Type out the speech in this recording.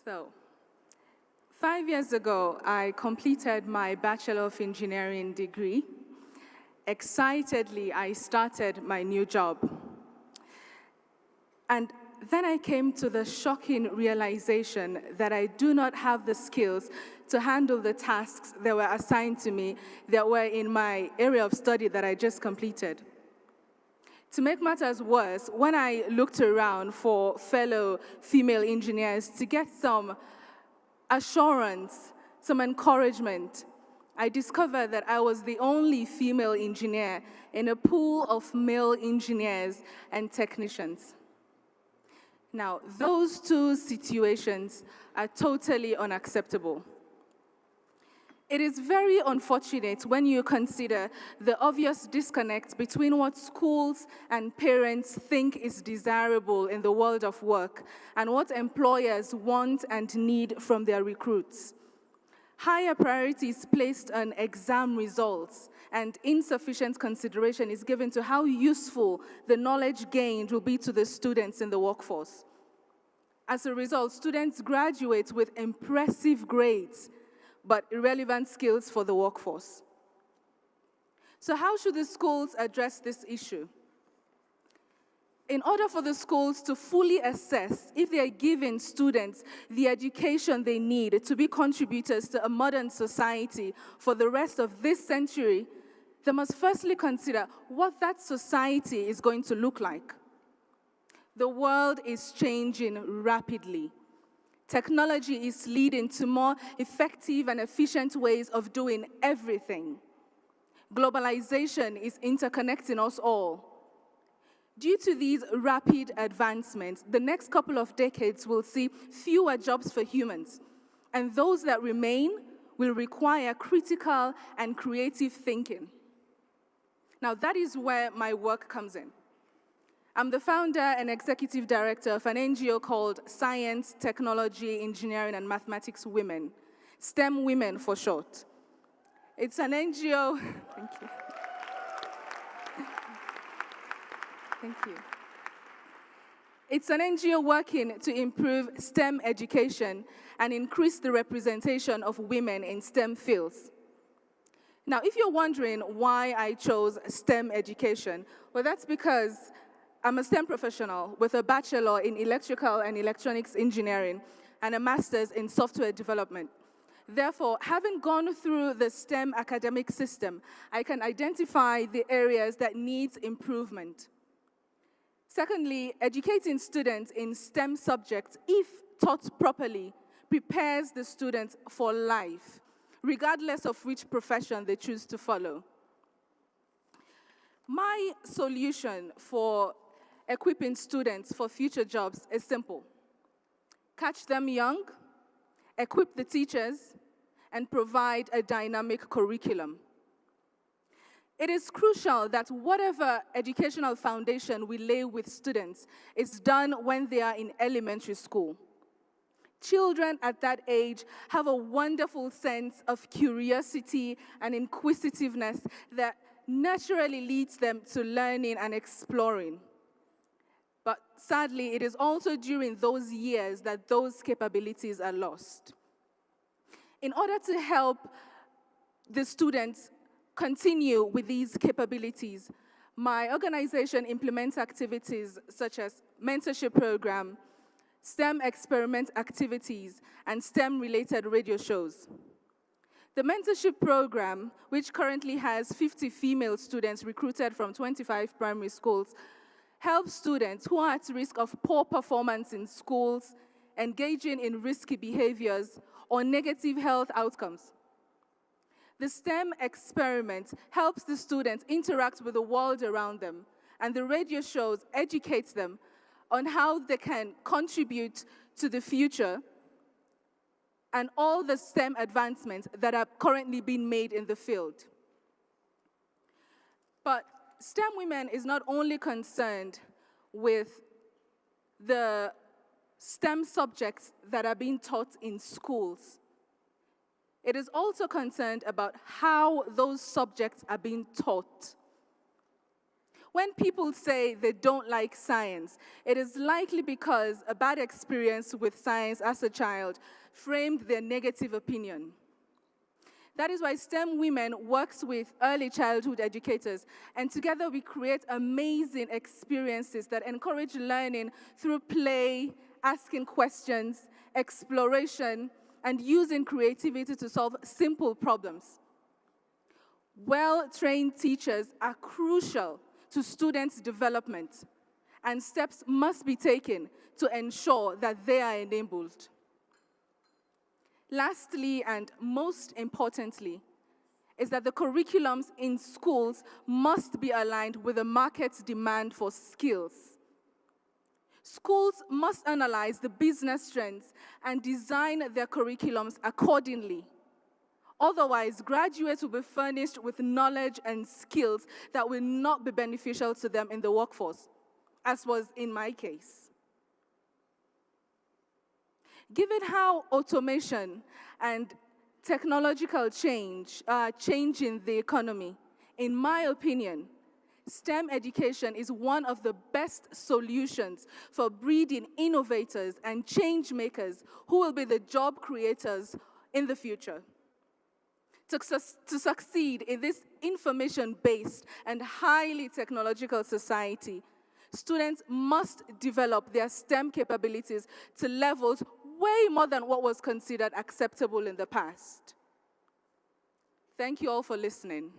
So, 5 years ago, I completed my Bachelor of Engineering degree. Excitedly, I started my new job. And then I came to the shocking realization that I do not have the skills to handle the tasks that were assigned to me that were in my area of study that I just completed. To make matters worse, when I looked around for fellow female engineers to get some assurance, some encouragement, I discovered that I was the only female engineer in a pool of male engineers and technicians. Now, those two situations are totally unacceptable. It is very unfortunate when you consider the obvious disconnect between what schools and parents think is desirable in the world of work and what employers want and need from their recruits. Higher priority is placed on exam results, and insufficient consideration is given to how useful the knowledge gained will be to the students in the workforce. As a result, students graduate with impressive grades, but irrelevant skills for the workforce. So how should the schools address this issue? In order for the schools to fully assess if they are giving students the education they need to be contributors to a modern society for the rest of this century, they must firstly consider what that society is going to look like. The world is changing rapidly. Technology is leading to more effective and efficient ways of doing everything. Globalization is interconnecting us all. Due to these rapid advancements, the next couple of decades will see fewer jobs for humans, and those that remain will require critical and creative thinking. Now, that is where my work comes in. I'm the founder and executive director of an NGO called Science, Technology, Engineering, and Mathematics Women, STEM Women for short. It's an NGO, thank you. Thank you. It's an NGO working to improve STEM education and increase the representation of women in STEM fields. Now, if you're wondering why I chose STEM education, well, that's because I'm a STEM professional with a bachelor in electrical and electronics engineering and a master's in software development. Therefore, having gone through the STEM academic system, I can identify the areas that need improvement. Secondly, educating students in STEM subjects, if taught properly, prepares the students for life, regardless of which profession they choose to follow. My solution for equipping students for future jobs is simple. Catch them young, equip the teachers, and provide a dynamic curriculum. It is crucial that whatever educational foundation we lay with students is done when they are in elementary school. Children at that age have a wonderful sense of curiosity and inquisitiveness that naturally leads them to learning and exploring. But sadly, it is also during those years that those capabilities are lost. In order to help the students continue with these capabilities, my organization implements activities such as mentorship program, STEM experiment activities, and STEM-related radio shows. The mentorship program, which currently has 50 female students recruited from 25 primary schools, helps students who are at risk of poor performance in schools, engaging in risky behaviors, or negative health outcomes. The STEM experiment helps the students interact with the world around them, and the radio shows educate them on how they can contribute to the future and all the STEM advancements that are currently being made in the field. But STEM Women is not only concerned with the STEM subjects that are being taught in schools. It is also concerned about how those subjects are being taught. When people say they don't like science, it is likely because a bad experience with science as a child framed their negative opinion. That is why STEM Women works with early childhood educators, and together we create amazing experiences that encourage learning through play, asking questions, exploration, and using creativity to solve simple problems. Well-trained teachers are crucial to students' development, and steps must be taken to ensure that they are enabled. Lastly, and most importantly, is that the curriculums in schools must be aligned with the market's demand for skills. Schools must analyze the business trends and design their curriculums accordingly. Otherwise, graduates will be furnished with knowledge and skills that will not be beneficial to them in the workforce, as was in my case. Given how automation and technological change are changing the economy, in my opinion, STEM education is one of the best solutions for breeding innovators and change makers who will be the job creators in the future. To succeed in this information-based and highly technological society, students must develop their STEM capabilities to levels way more than what was considered acceptable in the past. Thank you all for listening.